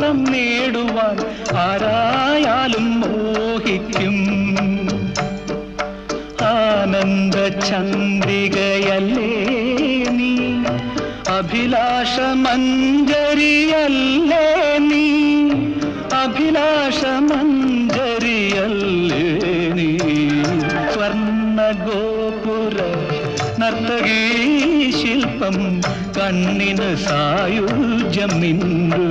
മാത്രം നേടുവാൻ ആരായാലും മോഹിക്കും. ആനന്ദ ചന്ദ്രികയല്ലേ നീ, അഭിലാഷമഞ്ജരിയല്ലേ നീ, അഭിലാഷമഞ്ജരിയല്ലേ നീ. സ്വർണ്ണഗോപുര നർത്തകീ ശില്പം കണ്ണിന് സായുജ്യം നിന്നു